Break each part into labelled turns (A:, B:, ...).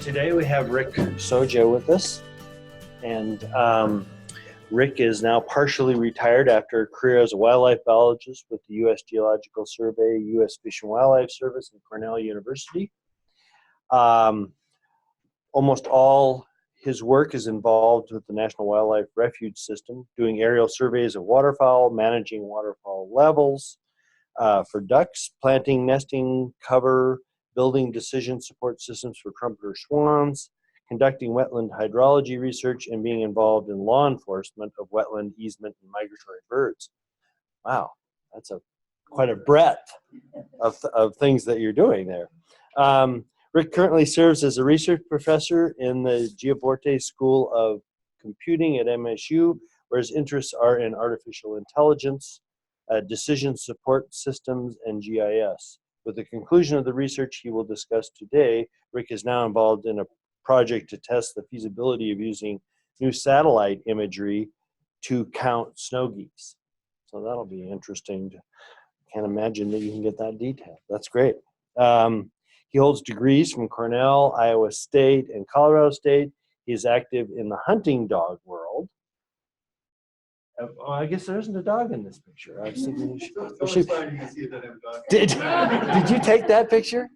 A: Today we have Rick Sojda with us, and Rick is now partially retired after a career as a wildlife biologist with the U.S. Geological Survey, U.S. Fish and Wildlife Service, and Cornell University. Almost all his work is involved with the National Wildlife Refuge System, doing aerial surveys of waterfowl, managing waterfowl levels for ducks, planting, nesting, cover, building decision support systems for trumpeter swans, conducting wetland hydrology research, and being involved in law enforcement of wetland easement and migratory birds. Wow, that's quite a breadth of things that you're doing there. Rick currently serves as a research professor in the Giaborte School of Computing at MSU, where his interests are in artificial intelligence, decision support systems, and GIS. With the conclusion of the research he will discuss today, Rick is now involved in a project to test the feasibility of using new satellite imagery to count snow geese. So that'll be interesting. Can't imagine that you can get that detailed. That's great. He holds degrees from Cornell, Iowa State, and Colorado State. He is active in the hunting dog world. Oh, I guess there isn't a dog in this picture. I was thinking did you take that picture?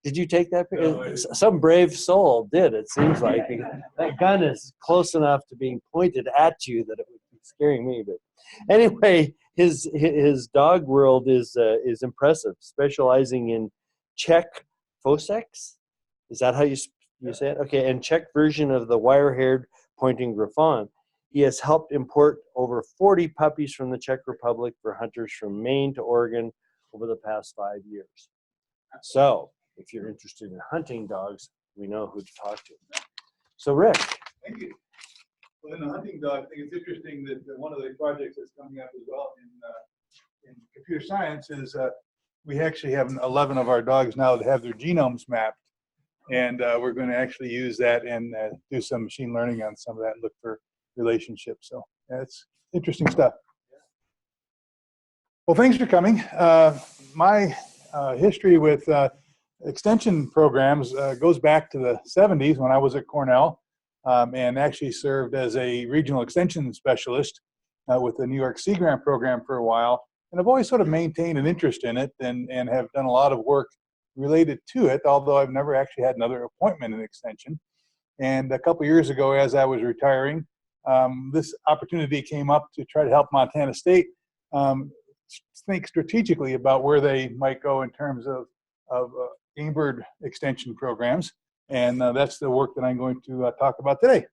A: Did you take that picture? No, some brave soul did, it seems like. That gun is close enough to being pointed at you that it would be scaring me. But anyway, his dog world is impressive, specializing in Czech Fosex. Is that how you say it? Okay, and Czech version of the wire-haired pointing griffon. He has helped import over 40 puppies from the Czech Republic for hunters from Maine to Oregon over the past 5 years. So, if you're interested in hunting dogs, we know who to talk to. So, Rick.
B: Thank you. Well, in the hunting dog, I think it's interesting that one of the projects that's coming up as well in computer science is we actually have 11 of our dogs now that have their genomes mapped. And we're going to actually use that and do some machine learning on some of that and look for relationships. So it's interesting stuff. Well, thanks for coming. My history with extension programs goes back to the 70s when I was at Cornell and actually served as a regional extension specialist with the New York Sea Grant program for a while. And I've always sort of maintained an interest in it and have done a lot of work related to it, although I've never actually had another appointment in extension. And a couple years ago, as I was retiring, this opportunity came up to try to help Montana State think strategically about where they might go in terms of gamebird extension programs. And that's the work that I'm going to talk about today.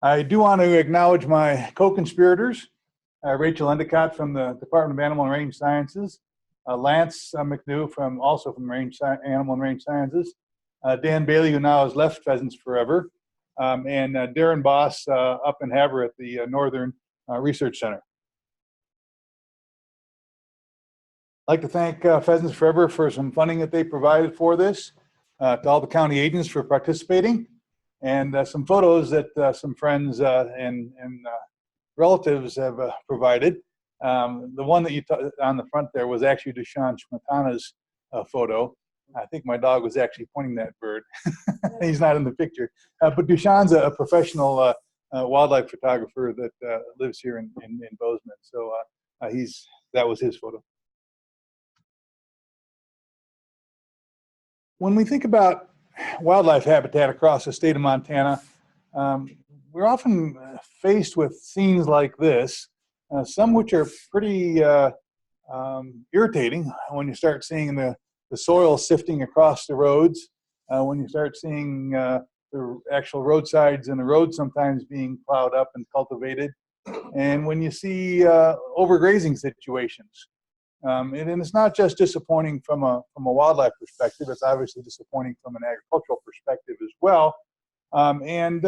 B: I do want to acknowledge my co-conspirators, Rachel Endicott from the Department of Animal and Range Sciences, Lance McNew also from Animal and Range Sciences, Dan Bailey, who now has left Pheasants Forever, and Darren Boss up in Havre at the Northern Research Center. I'd like to thank Pheasants Forever for some funding that they provided for this, to all the county agents for participating, and some photos that some friends and relatives have provided. The one that you on the front there was actually Dushan Shmatana's photo. I think my dog was actually pointing that bird. He's not in the picture. But Dushan's a professional wildlife photographer that lives here in Bozeman. So that was his photo. When we think about wildlife habitat across the state of Montana, we're often faced with scenes like this, some which are pretty irritating when you start seeing the soil sifting across the roads, when you start seeing the actual roadsides and the roads sometimes being plowed up and cultivated, and when you see overgrazing situations. And it's not just disappointing from a wildlife perspective, it's obviously disappointing from an agricultural perspective as well. And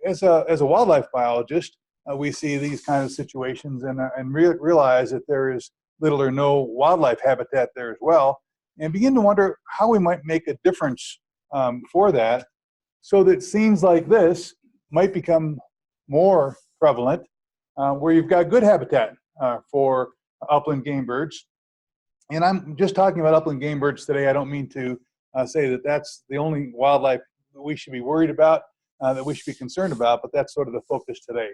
B: as a wildlife biologist, we see these kinds of situations and realize that there is little or no wildlife habitat there as well, and begin to wonder how we might make a difference for that, so that scenes like this might become more prevalent, where you've got good habitat for upland game birds. And I'm just talking about upland game birds today. I don't mean to say that that's the only wildlife that we should be worried about, that we should be concerned about, but that's sort of the focus today.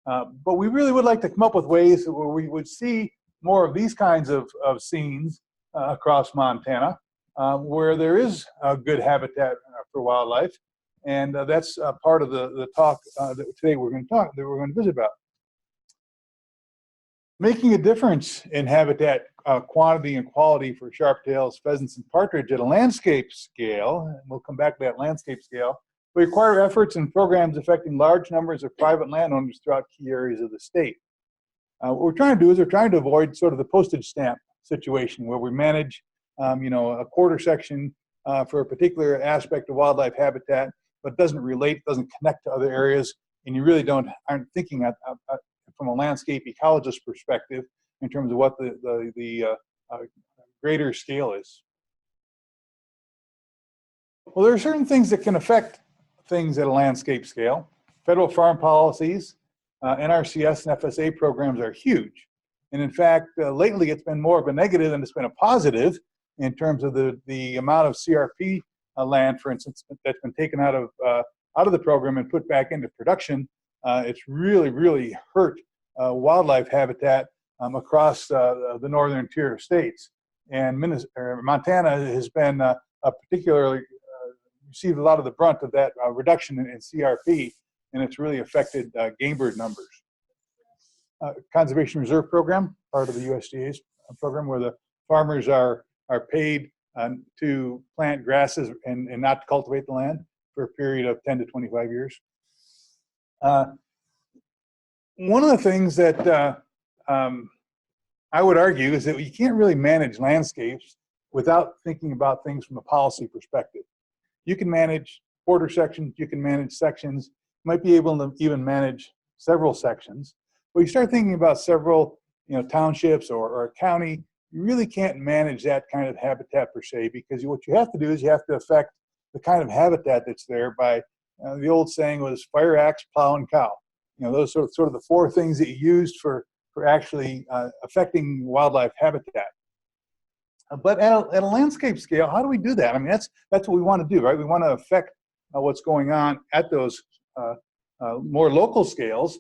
B: But we really would like to come up with ways where we would see more of these kinds of scenes across Montana, where there is a good habitat for wildlife, and that's part of the talk that today we're going to visit about. Making a difference in habitat quantity and quality for sharp-tails, pheasants, and partridge at a landscape scale, and we'll come back to that landscape scale, we require efforts and programs affecting large numbers of private landowners throughout key areas of the state. What we're trying to do is we're trying to avoid sort of the postage stamp situation where we manage a quarter section for a particular aspect of wildlife habitat, but doesn't connect to other areas, and you really aren't thinking from a landscape ecologist perspective in terms of what the greater scale is. Well, there are certain things that can affect things at a landscape scale. Federal farm policies, NRCS and FSA programs are huge. And in fact, lately it's been more of a negative than it's been a positive in terms of the amount of CRP land, for instance, that's been taken out of the program and put back into production. It's really hurt wildlife habitat across the northern tier of states. And Montana has been particularly received a lot of the brunt of that reduction in CRP, and it's really affected game bird numbers. Conservation Reserve Program, part of the USDA's program, where the farmers are paid to plant grasses and not to cultivate the land for a period of 10 to 25 years. One of the things that I would argue is that you can't really manage landscapes without thinking about things from a policy perspective. You can manage quarter sections, you can manage sections, you might be able to even manage several sections. But you start thinking about several townships or a county, you really can't manage that kind of habitat per se, because what you have to do is you have to affect the kind of habitat that's there by, the old saying was fire, axe, plow, and cow. Those sort of the four things that you used for actually affecting wildlife habitat. But at a landscape scale, how do we do that? I mean, that's what we want to do, right? We want to affect what's going on at those more local scales,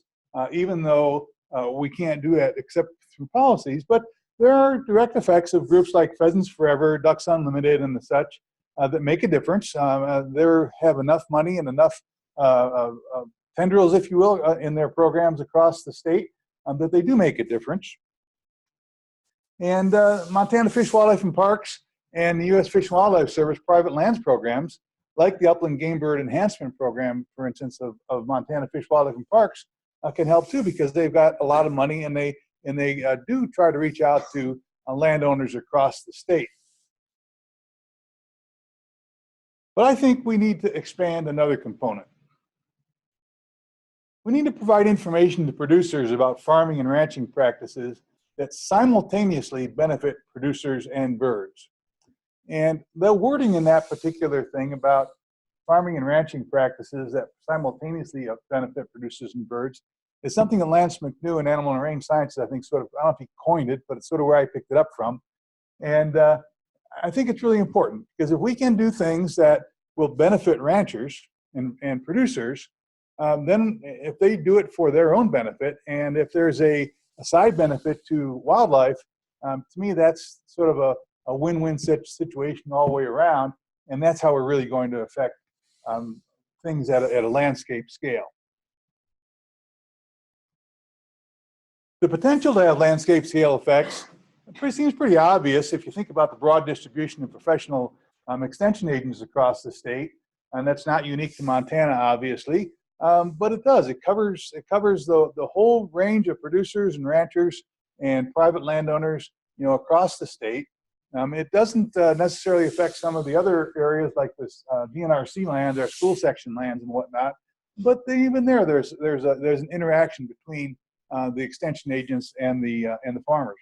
B: even though we can't do that except through policies. But there are direct effects of groups like Pheasants Forever, Ducks Unlimited, and the such that make a difference. They have enough money and enough tendrils, if you will, in their programs across the state that they do make a difference. And Montana Fish, Wildlife, and Parks and the U.S. Fish and Wildlife Service private lands programs, like the Upland Gamebird Enhancement Program, for instance, of Montana Fish, Wildlife, and Parks, can help too, because they've got a lot of money and they do try to reach out to landowners across the state. But I think we need to expand another component. We need to provide information to producers about farming and ranching practices that simultaneously benefit producers and birds. And the wording in that particular thing about farming and ranching practices that simultaneously benefit producers and birds is something that Lance McNew in Animal and Range Sciences, I think, sort of, I don't know if he coined it, but it's sort of where I picked it up from. And I think it's really important, because if we can do things that will benefit ranchers and producers, then if they do it for their own benefit, and if there's a side benefit to wildlife, to me that's sort of a win-win situation all the way around, and that's how we're really going to affect things at a landscape scale. The potential to have landscape scale effects seems pretty obvious if you think about the broad distribution of professional extension agents across the state, and that's not unique to Montana, obviously. But it does. It covers the whole range of producers and ranchers and private landowners, across the state. It doesn't necessarily affect some of the other areas like this DNRC lands, our school section lands, and whatnot. But even there's an interaction between the extension agents and the farmers.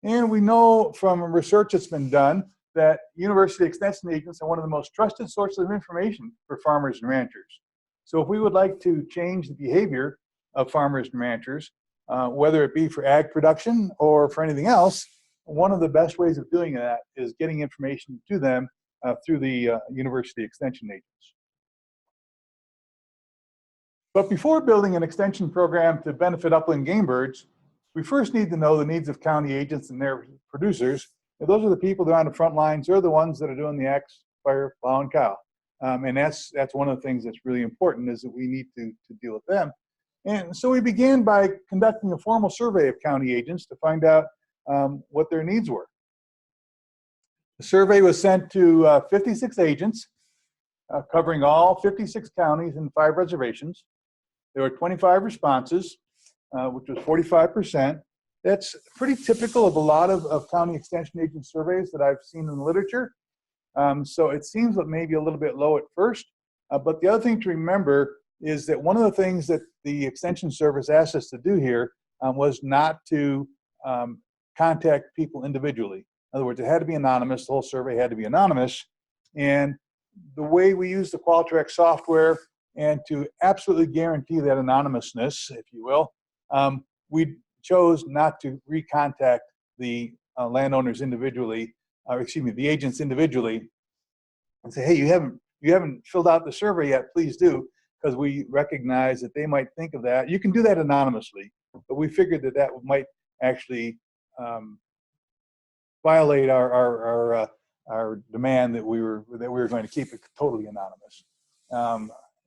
B: And we know from research that's been done that university extension agents are one of the most trusted sources of information for farmers and ranchers. So if we would like to change the behavior of farmers and ranchers, whether it be for ag production or for anything else, one of the best ways of doing that is getting information to them through the university extension agents. But before building an extension program to benefit upland game birds, we first need to know the needs of county agents and their producers. And those are the people that are on the front lines. They're the ones that are doing the axe, fire, plow, and cow. And that's one of the things that's really important, is that we need to deal with them. And so we began by conducting a formal survey of county agents to find out what their needs were. The survey was sent to 56 agents, covering all 56 counties and 5 reservations. There were 25 responses, which was 45%. That's pretty typical of a lot of county extension agent surveys that I've seen in the literature. So it seems like maybe a little bit low at first. But the other thing to remember is that one of the things that the Extension Service asked us to do here was not to contact people individually. In other words, it had to be anonymous. The whole survey had to be anonymous. And the way we use the Qualtrics software, and to absolutely guarantee that anonymousness, if you will, we chose not to recontact the landowners individually, or excuse me, the agents individually, and say, hey, you haven't filled out the survey yet, please do, because we recognize that they might think of that. You can do that anonymously, but we figured that that might actually violate our demand that we were going to keep it totally anonymous.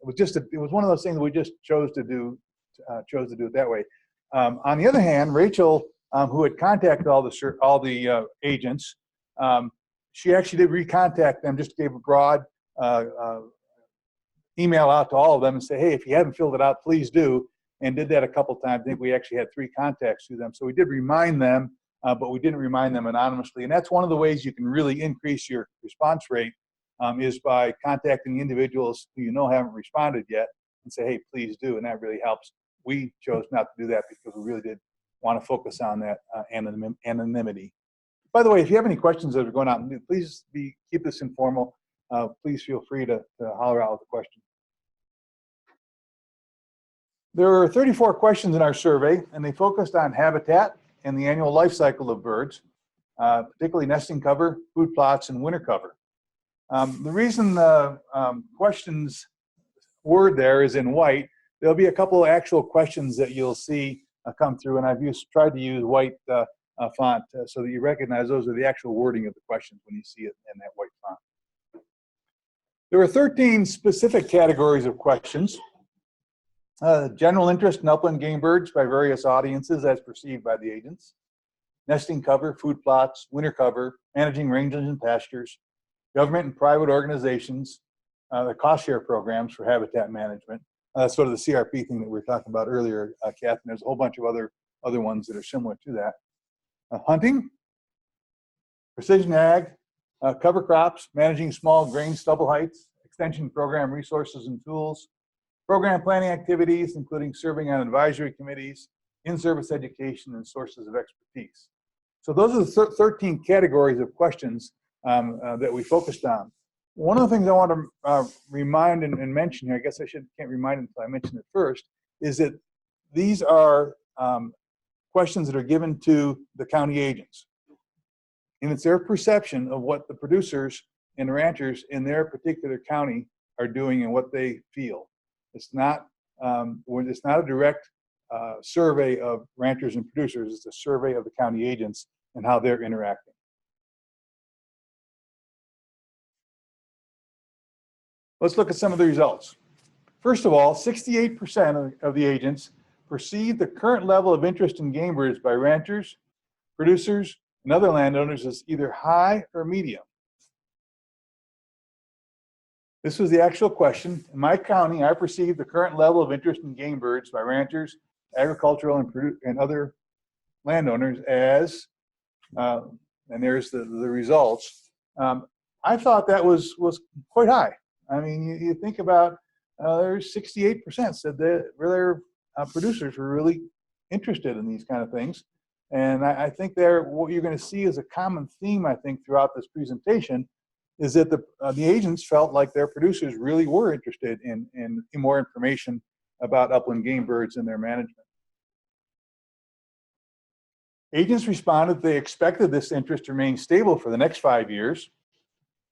B: It was one of those things that we just chose to do it that way. On the other hand, Rachel, who had contacted all the agents, she actually did recontact them, just gave a broad email out to all of them and say, hey, if you haven't filled it out, please do, and did that a couple times. I think we actually had 3 contacts to them. So we did remind them, but we didn't remind them anonymously. And that's one of the ways you can really increase your response rate, is by contacting the individuals who you know haven't responded yet and say, hey, please do, and that really helps. We chose not to do that because we really did want to focus on that anonymity. By the way, if you have any questions that are going on, please keep this informal. Please feel free to holler out with a question. There were 34 questions in our survey, and they focused on habitat and the annual life cycle of birds, particularly nesting cover, food plots, and winter cover. The reason the questions word there is in white, there'll be a couple of actual questions that you'll see come through, and I've tried to use white font so that you recognize those are the actual wording of the questions when you see it in that white font. There were 13 specific categories of questions. General interest in upland game birds by various audiences as perceived by the agents. Nesting cover, food plots, winter cover, managing rangelands and pastures, government and private organizations, the cost share programs for habitat management. That's sort of the CRP thing that we were talking about earlier, Kath, and there's a whole bunch of other ones that are similar to that. Hunting, precision ag, cover crops, managing small grain stubble heights, extension program resources and tools, program planning activities, including serving on advisory committees, in-service education, and sources of expertise. So those are the 13 categories of questions that we focused on. One of the things I want to remind and mention here, I guess I can't remind until I mention it first, is that these are questions that are given to the county agents. And it's their perception of what the producers and ranchers in their particular county are doing and what they feel. It's not a direct survey of ranchers and producers. It's a survey of the county agents and how they're interacting. Let's look at some of the results. First of all, 68% of the agents perceive the current level of interest in game birds by ranchers, producers, and other landowners as either high or medium. This was the actual question. In my county, I perceive the current level of interest in game birds by ranchers, agricultural, and other landowners as, and there's the results. I thought that was quite high. I mean, you think about, there's 68% said that their producers were really interested in these kind of things. And I think what you're going to see is a common theme, I think, throughout this presentation, is that the agents felt like their producers really were interested in more information about upland game birds and their management. Agents responded they expected this interest to remain stable for the next 5 years,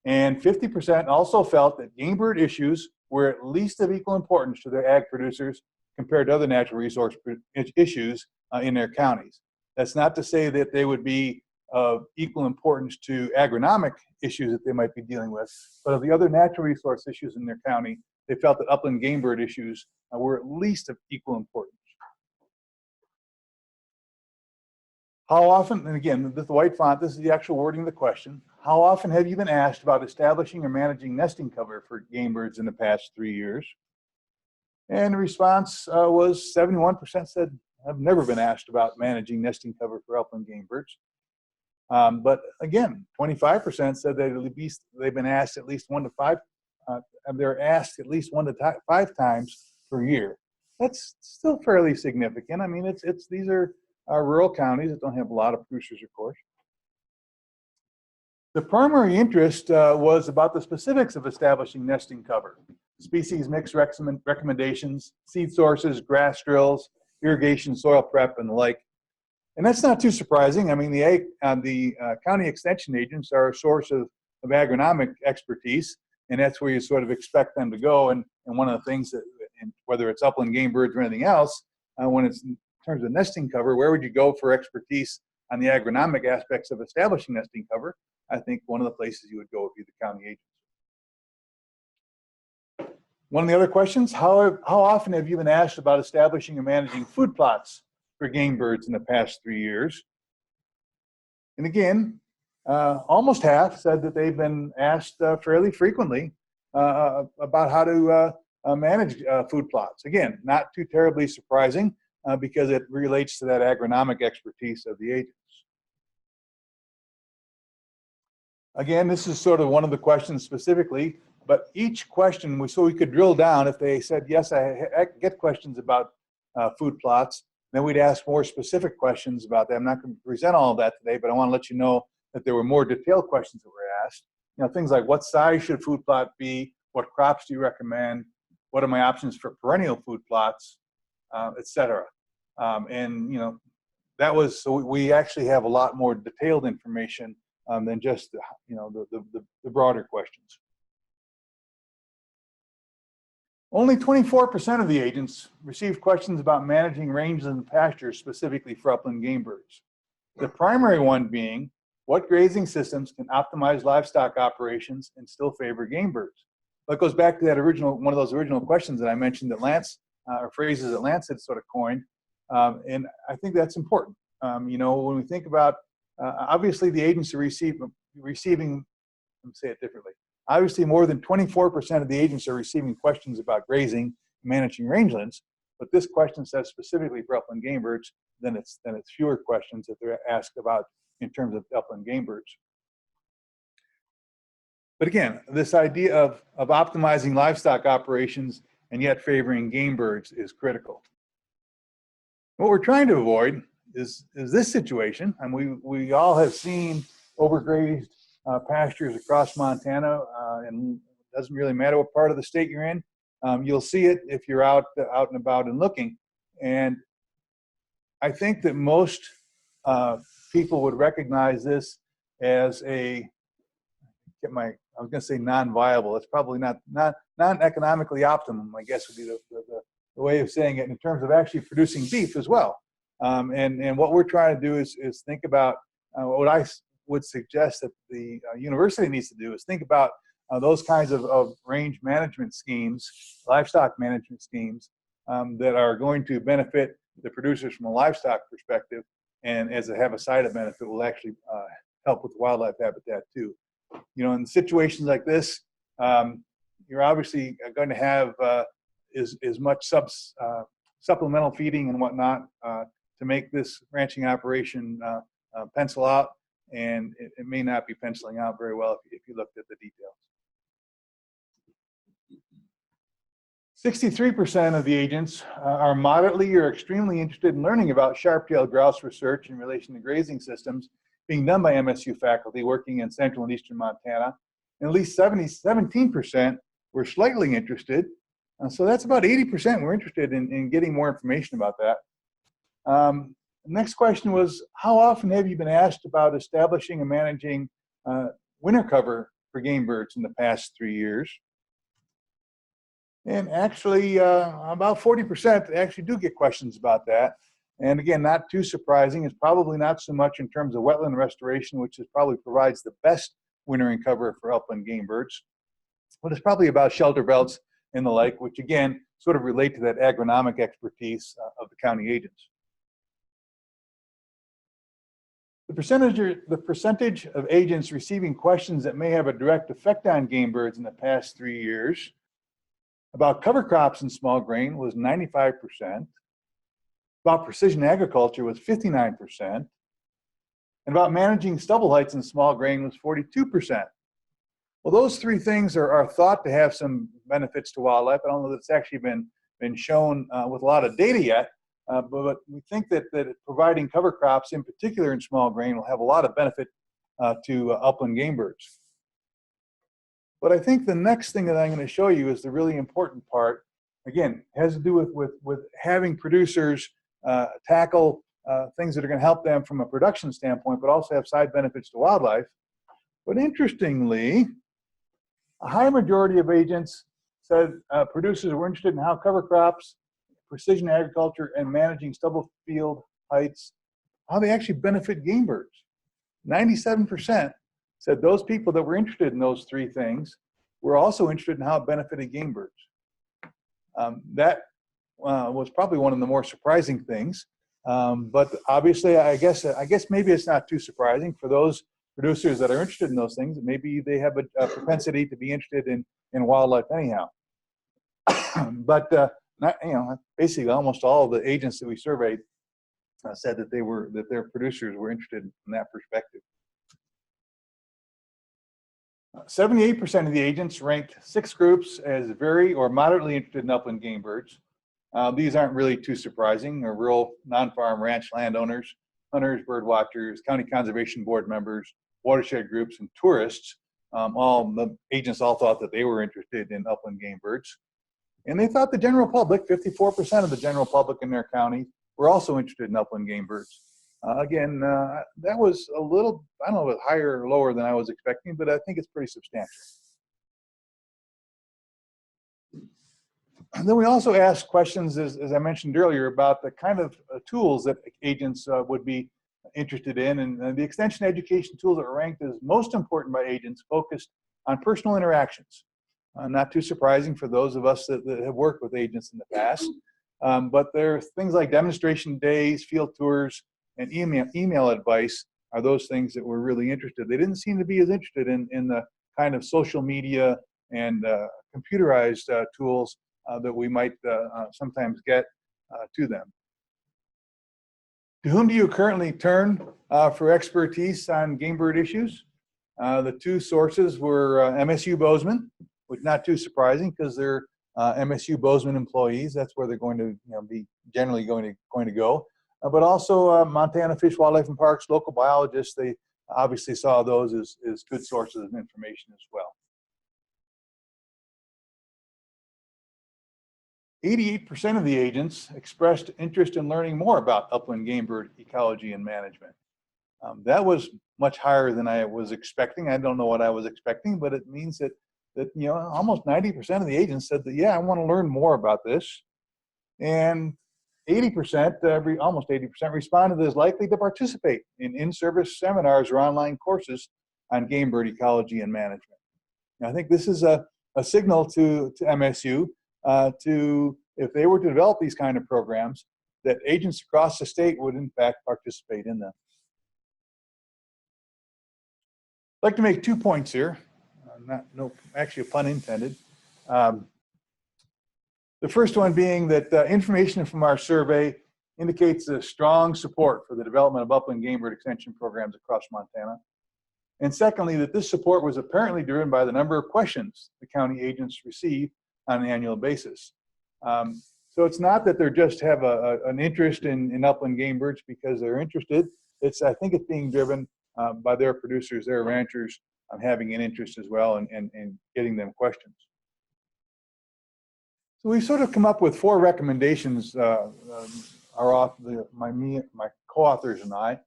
B: and 50% also felt that game bird issues were at least of equal importance to their ag producers compared to other natural resource issues in their counties. That's not to say that they would be of equal importance to agronomic issues that they might be dealing with, but of the other natural resource issues in their county, they felt that upland game bird issues were at least of equal importance. How often, and again, the white font, this is the actual wording of the question, how often have you been asked about establishing or managing nesting cover for game birds in the past 3 years? And the response was 71% said, I've never been asked about managing nesting cover for upland game birds. But again, 25% said that they've been asked at least 1 to 5, they're asked at least 1 to 5 times per year. That's still fairly significant. I mean, these are rural counties that don't have a lot of producers, of course. The primary interest was about the specifics of establishing nesting cover, species mix recommendations, seed sources, grass drills, irrigation, soil prep, and the like. And that's not too surprising. I mean, the county extension agents are a source of agronomic expertise, and that's where you sort of expect them to go. And one of the things that, whether it's upland game birds or anything else, when it's in terms of nesting cover, where would you go for expertise on the agronomic aspects of establishing nesting cover? I think one of the places you would go would be the county agents. One of the other questions, how often have you been asked about establishing or managing food plots for game birds in the past 3 years? And again, almost half said that they've been asked fairly frequently about how to manage food plots. Again, not too terribly surprising because it relates to that agronomic expertise of the agents. Again, this is sort of one of the questions specifically, but each question, so we could drill down. If they said, yes, I get questions about food plots, then we'd ask more specific questions about that. I'm not going to present all of that today, but I want to let you know that there were more detailed questions that were asked. You know, things like what size should food plot be? What crops do you recommend? What are my options for perennial food plots, etc. And you know, that was, so we actually have a lot more detailed information than just the broader questions. Only 24% of the agents received questions about managing ranges and pastures specifically for upland game birds. The primary one being, what grazing systems can optimize livestock operations and still favor game birds? That goes back to that one of those original questions that I mentioned that Lance, or phrases that Lance had sort of coined, and I think that's important. You know, when we think about, obviously the agents are receiving, let me say it differently. Obviously, more than 24% of the agents are receiving questions about grazing and managing rangelands, but this question says specifically for upland game birds, then it's fewer questions that they're asked about in terms of upland game birds. But again, this idea of optimizing livestock operations and yet favoring game birds is critical. What we're trying to avoid is this situation, and we all have seen overgrazed pastures across Montana, and it doesn't really matter what part of the state you're in. You'll see it if you're out and about and looking. And I think that most people would recognize this as I was going to say non-viable. It's probably not economically optimum, I guess would be the way of saying it in terms of actually producing beef as well. And what we're trying to do is think about what I would suggest that the university needs to do is think about those kinds of range management schemes, livestock management schemes that are going to benefit the producers from a livestock perspective, and as they have a side of benefit will actually help with wildlife habitat too. You know, in situations like this, you're obviously going to have as much supplemental feeding and whatnot to make this ranching operation pencil out, and it may not be penciling out very well if you looked at the details. 63% of the agents are moderately or extremely interested in learning about sharp-tailed grouse research in relation to grazing systems being done by MSU faculty working in central and eastern Montana. And at least 17% were slightly interested. So that's about 80% were interested in getting more information about that. The next question was, how often have you been asked about establishing and managing winter cover for game birds in the past 3 years? And actually, about 40% actually do get questions about that. And again, not too surprising. It's probably not so much in terms of wetland restoration, which is probably provides the best wintering cover for upland game birds, but it's probably about shelter belts and the like, which again, sort of relate to that agronomic expertise of the county agents. The percentage of agents receiving questions that may have a direct effect on game birds in the past 3 years about cover crops and small grain was 95%. About precision agriculture was 59%. And about managing stubble heights and small grain was 42%. Well, those three things are thought to have some benefits to wildlife. I don't know that it's actually been shown with a lot of data yet, but we think that providing cover crops, in particular in small grain, will have a lot of benefit to upland game birds. But I think the next thing that I'm going to show you is the really important part. Again, it has to do with having producers tackle things that are going to help them from a production standpoint, but also have side benefits to wildlife. But interestingly, a high majority of agents said producers were interested in how cover crops, precision agriculture, and managing stubble field heights, how they actually benefit game birds. 97% said those people that were interested in those three things were also interested in how it benefited game birds. That was probably one of the more surprising things. But obviously, I guess maybe it's not too surprising for those producers that are interested in those things. Maybe they have a propensity to be interested in wildlife anyhow. But not, basically almost all of the agents that we surveyed said that their producers were interested in that perspective. 78% of the agents ranked 6 groups as very or moderately interested in upland game birds. These aren't really too surprising. They're rural, non-farm ranch landowners, hunters, bird watchers, county conservation board members, watershed groups, and tourists. The agents all thought that they were interested in upland game birds. And they thought the general public, 54% of the general public in their county, were also interested in upland game birds. Again, that was a little, I don't know if it's higher or lower than I was expecting, but I think it's pretty substantial. And then we also asked questions, as I mentioned earlier, about the kind of tools that agents would be interested in. And the extension education tools that were ranked as most important by agents focused on personal interactions. Not too surprising for those of us that have worked with agents in the past. But there are things like demonstration days, field tours, and email advice are those things that were really interested. They didn't seem to be as interested in the kind of social media and computerized tools that we might sometimes get to them. To whom do you currently turn for expertise on game bird issues? The two sources were MSU Bozeman, which is not too surprising because they're MSU Bozeman employees. That's where they're going to be generally going to go. But also Montana Fish, Wildlife, and Parks, local biologists, they obviously saw those as good sources of information as well. 88% of the agents expressed interest in learning more about upland game bird ecology and management. That was much higher than I was expecting. I don't know what I was expecting, but it means that almost 90% of the agents said that, yeah, I want to learn more about this. And 80%, almost 80% responded as likely to participate in-service seminars or online courses on game bird ecology and management. And I think this is a signal to MSU if they were to develop these kind of programs, that agents across the state would in fact participate in them. I'd like to make 2 points here. Actually a pun intended. The first one being that information from our survey indicates a strong support for the development of upland game bird extension programs across Montana. And secondly, that this support was apparently driven by the number of questions the county agents receive on an annual basis. So it's not that they just have an interest in upland game birds because they're interested. I think it's being driven by their producers, their ranchers, having an interest as well and getting them questions. So we've sort of come up with 4 recommendations my co-authors and I.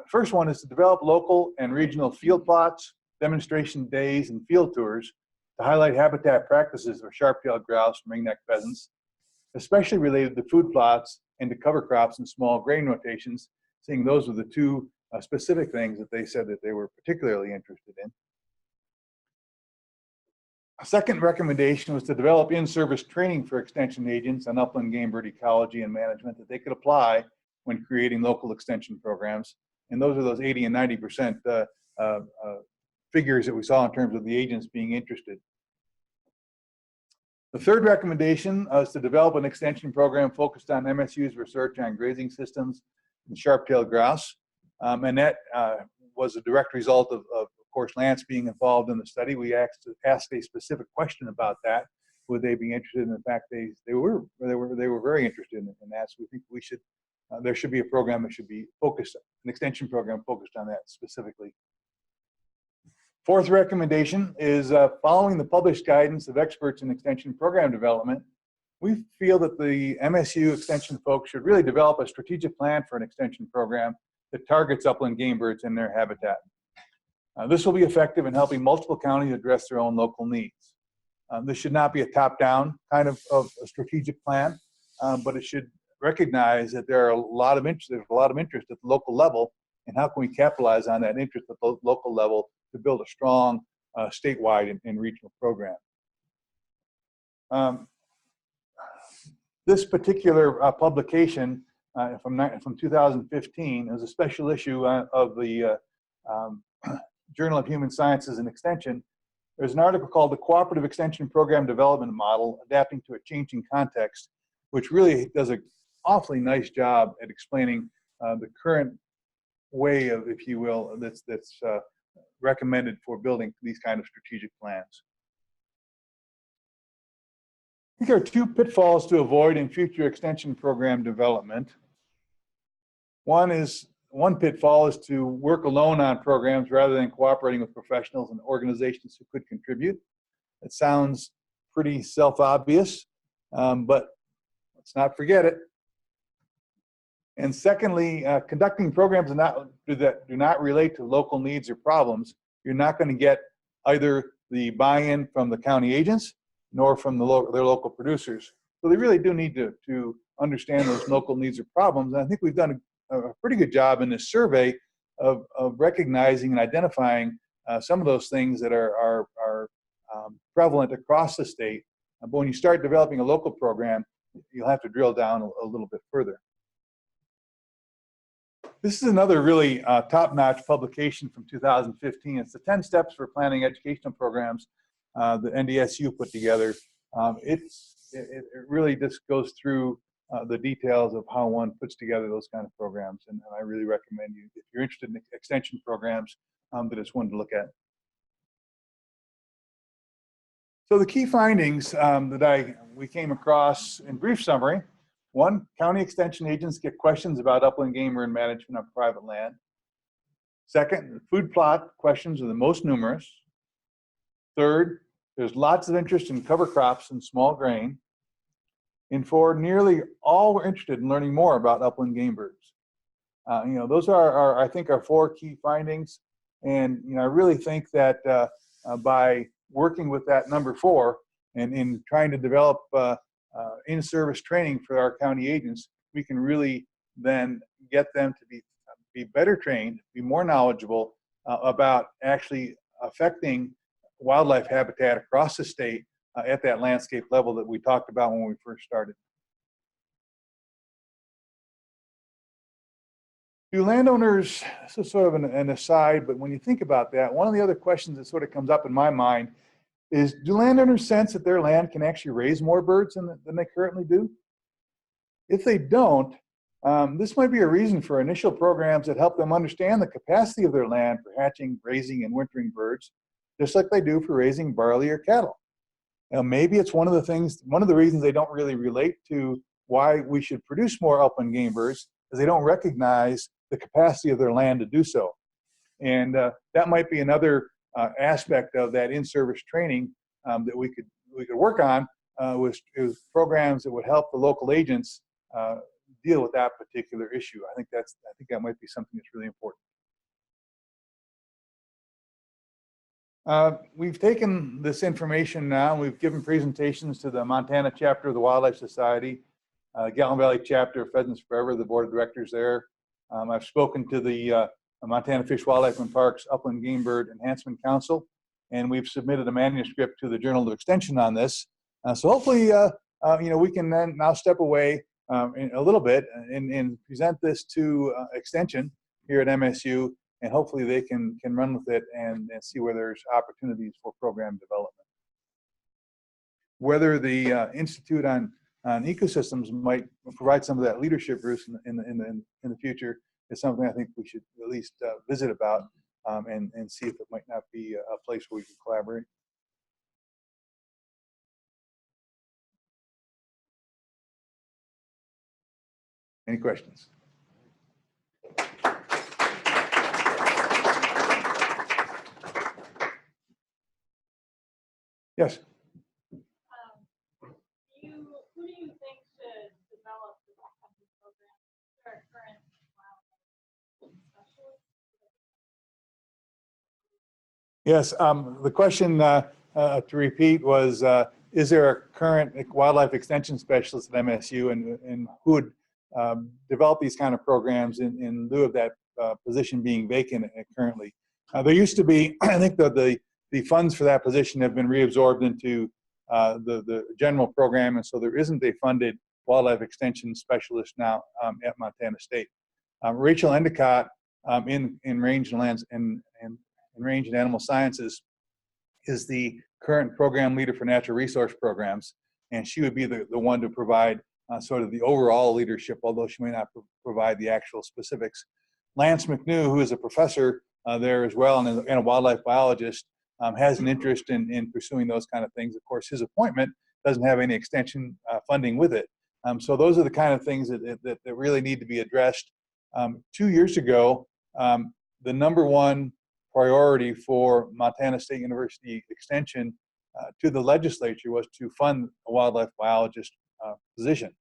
B: First one is to develop local and regional field plots, demonstration days, and field tours to highlight habitat practices for sharp-tailed grouse and ringneck pheasants, especially related to food plots and to cover crops and small grain rotations, seeing those were the two specific things that they said that they were particularly interested in. A second recommendation was to develop in-service training for extension agents on upland game bird ecology and management that they could apply when creating local extension programs. And those are those 80 and 90% figures that we saw in terms of the agents being interested. The third recommendation is to develop an extension program focused on MSU's research on grazing systems and sharp-tailed grouse. And that was a direct result of course, Lance being involved in the study. We asked a specific question about that. Would they be interested? In fact, they were very interested in that. So we think we should there should be a program that should be focused, an extension program focused on that specifically. Fourth recommendation is following the published guidance of experts in extension program development. We feel that the MSU extension folks should really develop a strategic plan for an extension program that targets upland game birds and their habitat. This will be effective in helping multiple counties address their own local needs. This should not be a top-down kind of a strategic plan, but it should recognize that there's a lot of interest at the local level, and how can we capitalize on that interest at the local level to build a strong statewide and regional program. This particular publication from 2015 is a special issue of the Journal of Human Sciences and Extension. There's an article called The Cooperative Extension Program Development Model, Adapting to a Changing Context, which really does an awfully nice job at explaining the current way of, if you will, that's recommended for building these kind of strategic plans. I think there are two pitfalls to avoid in future extension program development. One pitfall is to work alone on programs rather than cooperating with professionals and organizations who could contribute. It sounds pretty self-obvious, but let's not forget it. And secondly, conducting programs that do not relate to local needs or problems, you're not going to get either the buy-in from the county agents nor from their local producers. So they really do need to understand those local needs or problems. And I think we've done a pretty good job in this survey of recognizing and identifying some of those things that are prevalent across the state. But when you start developing a local program, you'll have to drill down a little bit further. This is another really top-notch publication from 2015. It's the 10 Steps for Planning Educational Programs that NDSU put together. It really just goes through the details of how one puts together those kind of programs, and I really recommend you, if you're interested in extension programs, that it's one to look at. So the key findings that we came across in brief summary: one, county extension agents get questions about upland game bird management on private land. Second, the food plot questions are the most numerous. Third, there's lots of interest in cover crops and small grain. And four, nearly all were interested in learning more about upland game birds. Those are I think, our four key findings. And I really think that by working with that number 4 and in trying to develop in-service training for our county agents, we can really then get them to be better trained, be more knowledgeable about actually affecting wildlife habitat across the state at that landscape level that we talked about when we first started. Do landowners, this is sort of an aside, but when you think about that, one of the other questions that sort of comes up in my mind is, do landowners sense that their land can actually raise more birds than they currently do? If they don't, this might be a reason for initial programs that help them understand the capacity of their land for hatching, grazing, and wintering birds, just like they do for raising barley or cattle. Now, maybe it's one of the reasons they don't really relate to why we should produce more upland game birds, is they don't recognize the capacity of their land to do so. And that might be another aspect of that in-service training that we could work on was programs that would help the local agents deal with that particular issue. I think that might be something that's really important. We've taken this information now, and we've given presentations to the Montana chapter of the Wildlife Society, Gatlin Valley chapter of Pheasants Forever, the board of directors there. I've spoken to the Montana Fish, Wildlife, and Parks Upland Gamebird Enhancement Council, and we've submitted a manuscript to the Journal of Extension on this. So hopefully, we can then now step away in a little bit and present this to Extension here at MSU, and hopefully they can run with it and see where there's opportunities for program development. Whether the Institute on Ecosystems might provide some of that leadership, Bruce, in the future is something I think we should at least visit about and see if it might not be a place where we can collaborate. Any questions? Yes.
C: Who do you think should develop the program? Our current specialists?
B: Yes. The question to repeat was: is there a current wildlife extension specialist at MSU, and who would develop these kind of programs in lieu of that position being vacant currently? There used to be, I think the funds for that position have been reabsorbed into the general program, and so there isn't a funded wildlife extension specialist now at Montana State. Rachel Endicott in rangelands and range and animal sciences is the current program leader for natural resource programs, and she would be the one to provide sort of the overall leadership, although she may not provide the actual specifics. Lance McNew, who is a professor there as well and a wildlife biologist, has an interest in pursuing those kind of things. Of course, his appointment doesn't have any extension funding with it. So those are the kind of things that really need to be addressed. 2 years ago, the #1 priority for Montana State University Extension to the legislature was to fund a wildlife biologist position.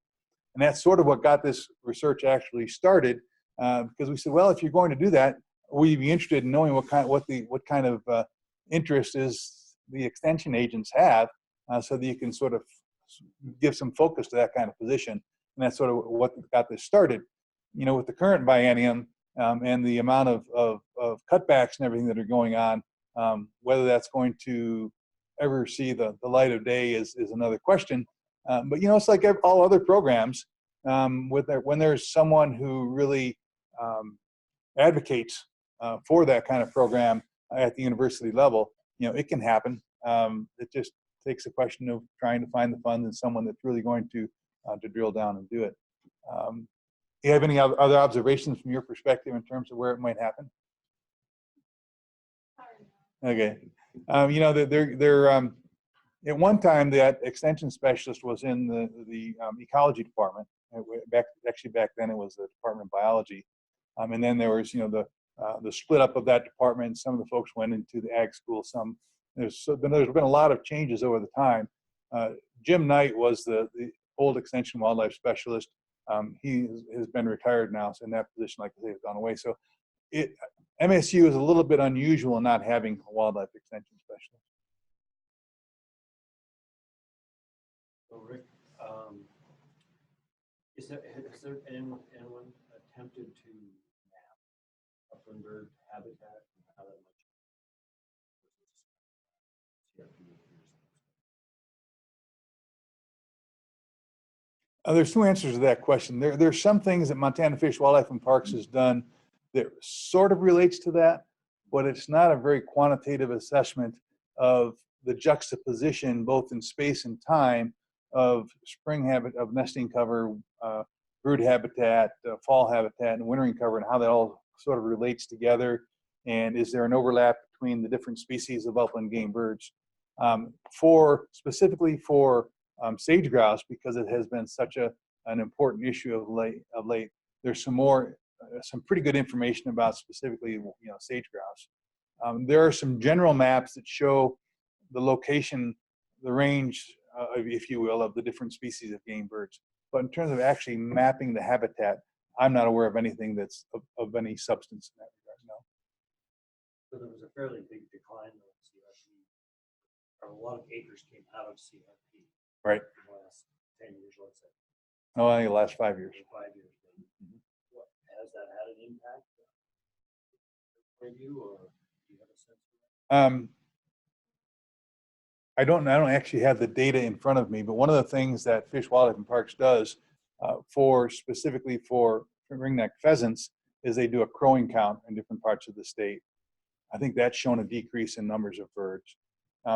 B: And that's sort of what got this research actually started, because we said, well, if you're going to do that, we'd be interested in knowing what kind of interest is the extension agents have, so that you can sort of give some focus to that kind of position. And that's sort of what got this started. You know, with the current biennium and the amount of cutbacks and everything that are going on, whether that's going to ever see the light of day is another question. But it's like all other programs. When there's someone who really advocates for that kind of program at the university level, it can happen. It just takes a question of trying to find the funds and someone that's really going to drill down and do it. Do you have any other observations from your perspective in terms of where it might happen? Okay. At one time, that extension specialist was in the ecology department. Back then, it was the Department of Biology, and then there was the split up of that department. Some of the folks went into the ag school. There's been a lot of changes over the time. Jim Knight was the old extension wildlife specialist. He has been retired now, so in that position, like I say, has gone away. So MSU is a little bit unusual in not having a wildlife extension specialist.
A: So Rick, has there anyone attempted to map upland bird habitat and how that much?
B: There's two answers to that question. There's some things that Montana Fish, Wildlife, and Parks has done that sort of relates to that, but it's not a very quantitative assessment of the juxtaposition, both in space and time, of spring habit, of nesting cover, brood habitat, fall habitat, and wintering cover, and how that all sort of relates together. And is there an overlap between the different species of upland game birds? Specifically for sage grouse, because it has been such an important issue of late. There's some pretty good information about specifically sage grouse. There are some general maps that show the location, the range if you will, of the different species of game birds. But in terms of actually mapping the habitat, I'm not aware of anything that's of any substance in that regard, no.
A: So there was a fairly big decline in CRP, or a lot of acres came out of CRP.
B: Right.
A: In the last 10 years, let's say.
B: Oh, I think the last 5 years.
A: 5 years. What, has that had an impact for you, or do you have a sense of that?
B: I don't actually have the data in front of me, but one of the things that Fish, Wildlife, and Parks does specifically for ringneck pheasants is they do a crowing count in different parts of the state. I think that's shown a decrease in numbers of birds.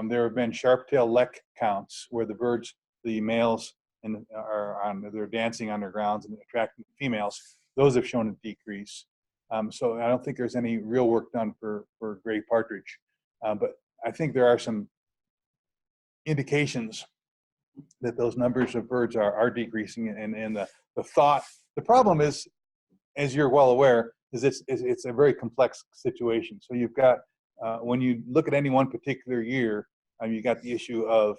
B: There have been sharp-tailed leck counts where the birds, the males, they're dancing on their grounds and attracting females. Those have shown a decrease. So I don't think there's any real work done for gray partridge, but I think there are some indications that those numbers of birds are decreasing, and the problem is, as you're well aware, is it's a very complex situation. So you've got when you look at any one particular year, you got the issue of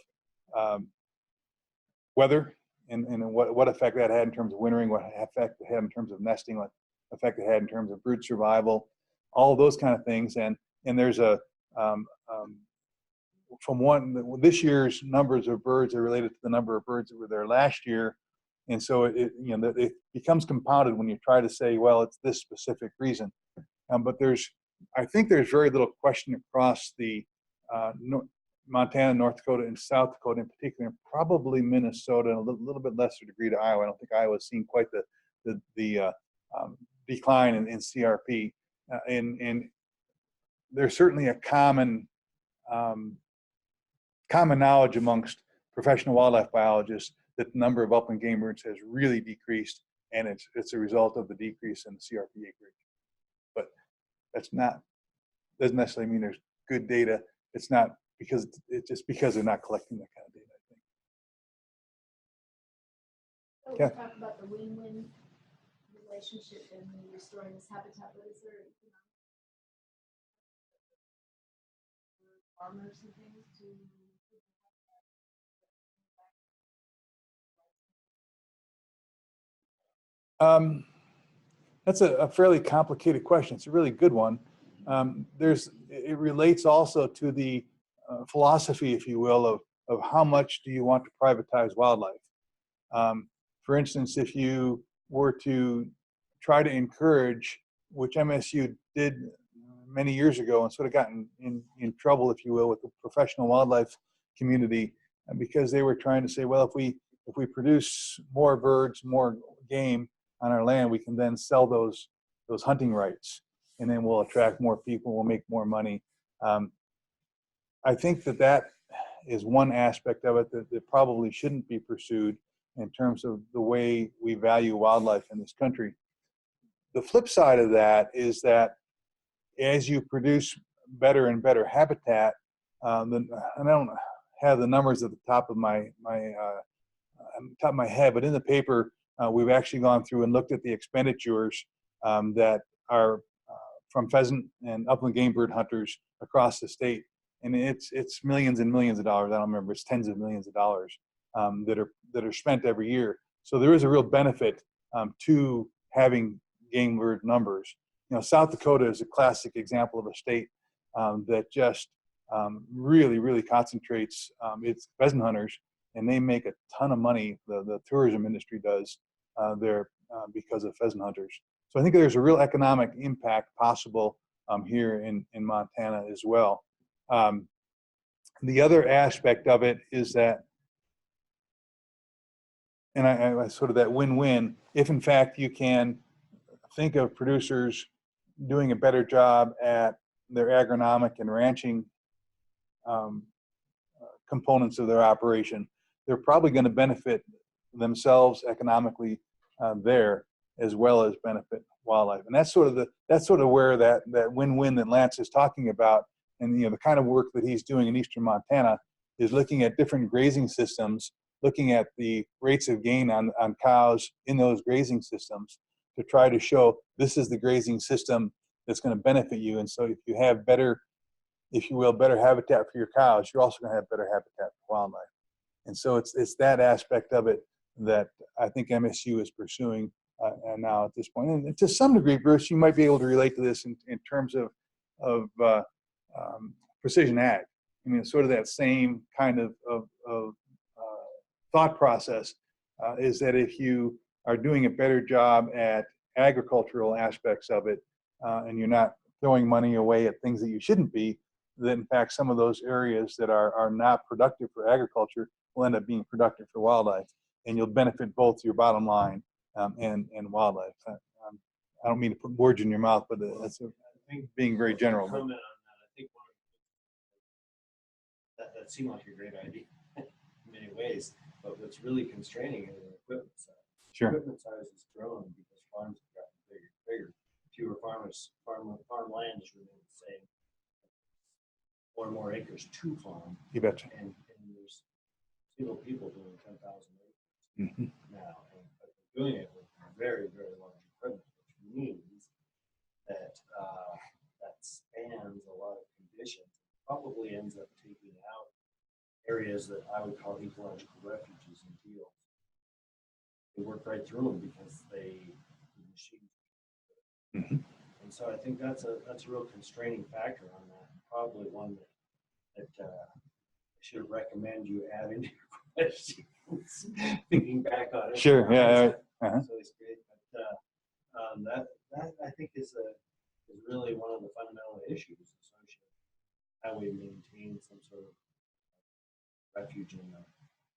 B: weather and what effect that had in terms of wintering, what effect it had in terms of nesting, what effect it had in terms of brood survival, all of those kind of things. And there's a this year's numbers of birds are related to the number of birds that were there last year, and so it becomes compounded when you try to say, well, it's this specific reason. But I think there's very little question across the Montana, North Dakota, and South Dakota in particular, and probably Minnesota, and a little bit lesser degree to Iowa. I don't think Iowa's seen quite the decline in CRP, and there's certainly a common knowledge amongst professional wildlife biologists that the number of upland game birds has really decreased, and it's a result of the decrease in the CRP acreage. But doesn't necessarily mean there's good data. It's just because they're not collecting that kind of data, I think.
D: So
B: Yeah.
D: we talk about the win-win relationship in restoring this habitat, but is there farmers and things to
B: That's a fairly complicated question. It's a really good one. It relates also to the philosophy, if you will, of how much do you want to privatize wildlife. For instance, if you were to try to encourage, which MSU did many years ago and sort of gotten in trouble, if you will, with the professional wildlife community, because they were trying to say, well, if we produce more birds, more game on our land, we can then sell those hunting rights, and then we'll attract more people, we'll make more money. I think that is one aspect of it that probably shouldn't be pursued in terms of the way we value wildlife in this country. The flip side of that is that as you produce better and better habitat, and I don't have the numbers at the top of my head, but in the paper, we've actually gone through and looked at the expenditures that are from pheasant and upland game bird hunters across the state, and it's millions and millions of dollars. I don't remember; it's tens of millions of dollars that are spent every year. So there is a real benefit to having game bird numbers. South Dakota is a classic example of a state that just really concentrates its pheasant hunters, and they make a ton of money. The tourism industry does there because of pheasant hunters. So I think there's a real economic impact possible here in Montana as well. The other aspect of it is that, and I sort of that win-win, if in fact you can think of producers doing a better job at their agronomic and ranching components of their operation, they're probably going to benefit themselves economically there, as well as benefit wildlife. And that's sort of where that win-win that Lance is talking about, and the kind of work that he's doing in eastern Montana is looking at different grazing systems, looking at the rates of gain on cows in those grazing systems to try to show this is the grazing system that's going to benefit you. And so if you have better, if you will, better habitat for your cows, you're also going to have better habitat for wildlife. And so it's that aspect of it that I think MSU is pursuing now at this point. And to some degree, Bruce, you might be able to relate to this in terms of precision ag. I mean, it's sort of that same kind of thought process is that if you are doing a better job at agricultural aspects of it, and you're not throwing money away at things that you shouldn't be, then in fact some of those areas that are not productive for agriculture will end up being productive for wildlife, and you'll benefit both your bottom line and wildlife. I don't mean to put words in your mouth, but that's being very general.
A: Comment on that. I think one of that seemed like a great idea in many ways, but what's really constraining is the equipment size.
B: Sure.
A: Equipment size has grown because farms have gotten bigger and bigger. Fewer farmers, farm land is remaining the same. More and more acres to farm.
B: You betcha.
A: And there's single people doing 10,000 acres now, and but they're doing it with very, very large equipment, which means that that spans a lot of conditions. Probably ends up taking out areas that I would call ecological refuges and fields. They work right through them because the machines. And so I think that's a real constraining factor on that. Probably one that I should recommend you add into your questions. Thinking back on it.
B: Sure. Yeah.
A: So it's great, but that I think is really one of the fundamental issues associated with how we maintain some sort of refuge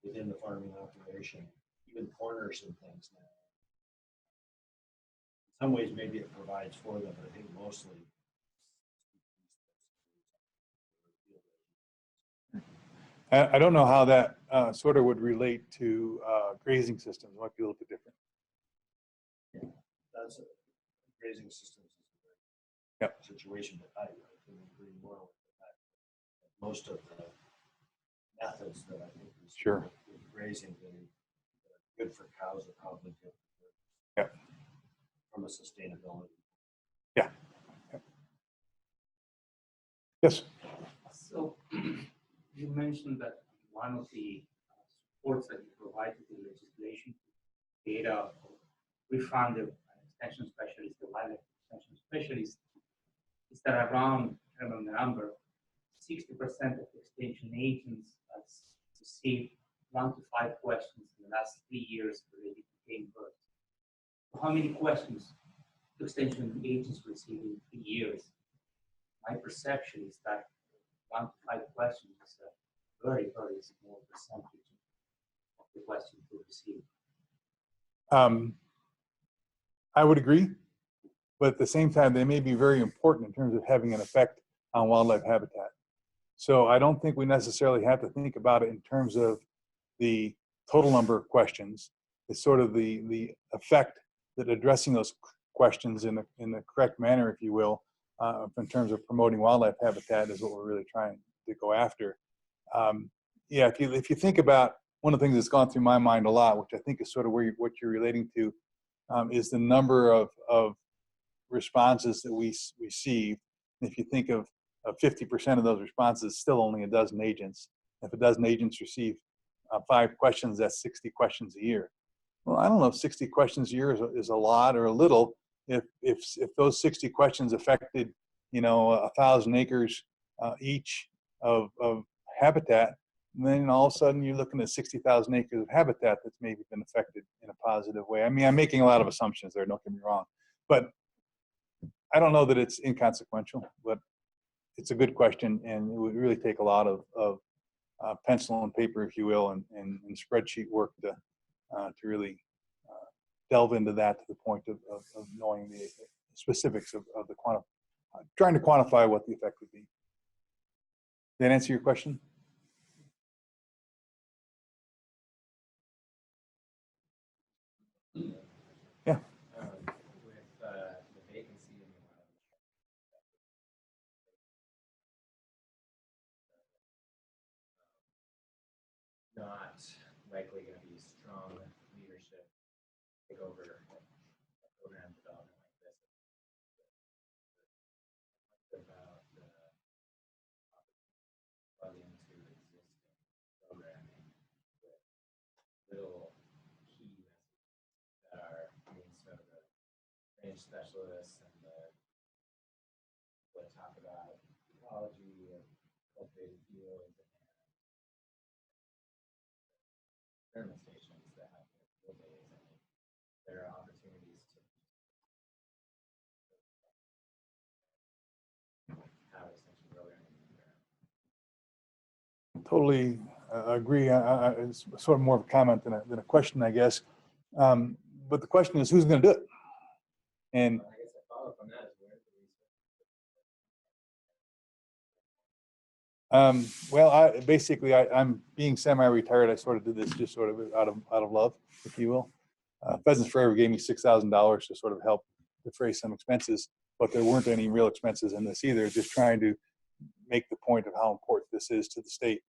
A: within the farming operation, even corners and things now. In some ways, maybe it provides for them, but I think mostly.
B: I don't know how that sort of would relate to grazing systems. It might be a little bit different.
A: Yeah, that's grazing systems is a very situation, but I can agree more with the fact that most of the methods that I think is with grazing that are good for cows are probably good for birds. From a sustainability.
B: Yes.
E: So you mentioned that one of the supports that you provided in legislation, data refund the extension specialist, the wildlife extension specialist, is that around, I don't remember the number, 60% of extension agents has received 1 to 5 questions in the last 3 years related to game birds. So how many questions do extension agents receive in 3 years? My perception is that 1 to 5 questions is a very, very small percentage of the questions we receive.
B: I would agree, but at the same time, they may be very important in terms of having an effect on wildlife habitat. So I don't think we necessarily have to think about it in terms of the total number of questions. It's sort of the effect that addressing those questions in the correct manner, if you will, in terms of promoting wildlife habitat is what we're really trying to go after. If you think about one of the things that's gone through my mind a lot, which I think is sort of what you're relating to, is the number of responses that we receive. If you think of 50% of those responses, still only a dozen agents. If a dozen agents receive 5 questions, that's 60 questions a year. Well, I don't know if 60 questions a year is a lot or a little. If those 60 questions affected, 1,000 acres each of habitat, then all of a sudden you're looking at 60,000 acres of habitat that's maybe been affected in a positive way. I mean, I'm making a lot of assumptions there, don't get me wrong, but I don't know that it's inconsequential, but it's a good question, and it would really take a lot of pencil and paper, if you will, and spreadsheet work to really delve into that to the point of knowing the specifics of the trying to quantify what the effect would be. Did that answer your question? Yeah.
F: With the vacancy in the not likely going to be strong leadership take over a program development like this. About plug into existing programming range specialists and what talk about ecology of cultivated fields and experiment stations that have field days, and there are opportunities to have extension programming in there.
B: Totally agree. It's sort of more of a comment than a question, I guess. But the question is, who's going to do it? And
F: I guess a follow up on that is where's the research?
B: well, I'm being semi-retired. I sort of did this just sort of out of love, if you will. Pheasants Forever gave me $6,000 to sort of help defray some expenses, but there weren't any real expenses in this either. Just trying to make the point of how important this is to the state.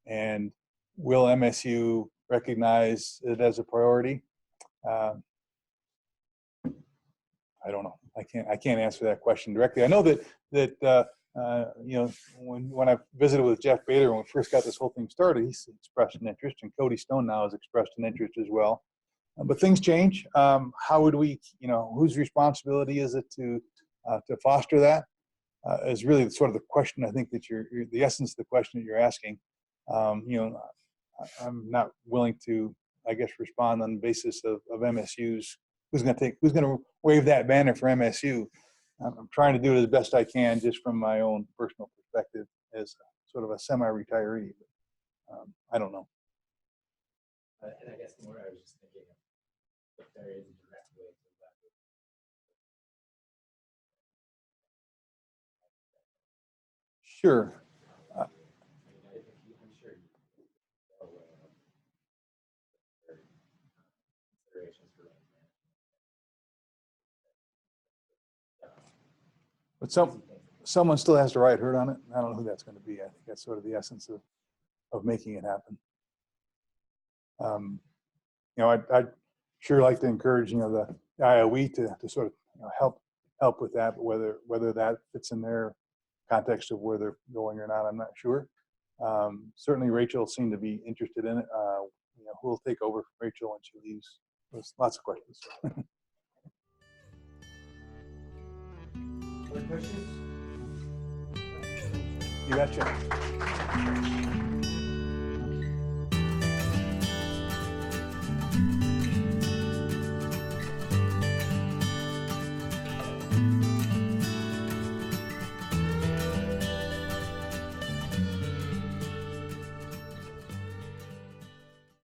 B: And will MSU recognize it as a priority? I don't know. I can't answer that question directly. I know that when I visited with Jeff Bader when we first got this whole thing started, he's expressed an interest, and Cody Stone now has expressed an interest as well. But things change. How would we, whose responsibility is it to foster that? Is really sort of the question. I think that the essence of the question that you're asking. I'm not willing to, I guess, respond on the basis of MSU's. Who's going to wave that banner for MSU? I'm trying to do it as best I can, just from my own personal perspective as sort of a semi-retiree. I don't know.
F: And I guess more, I was just thinking if there is a direct way to leverage.
B: Sure.
F: I mean, I'm sure you know considerations for
B: But someone still has to ride herd on it. I don't know who that's going to be. I think that's sort of the essence of making it happen. I'd sure like to encourage, the IOE to sort of help with that, but whether that fits in their context of where they're going or not, I'm not sure. Certainly Rachel seemed to be interested in it. Who will take over from Rachel when she leaves? There's lots of questions.
F: Other questions?
B: You betcha.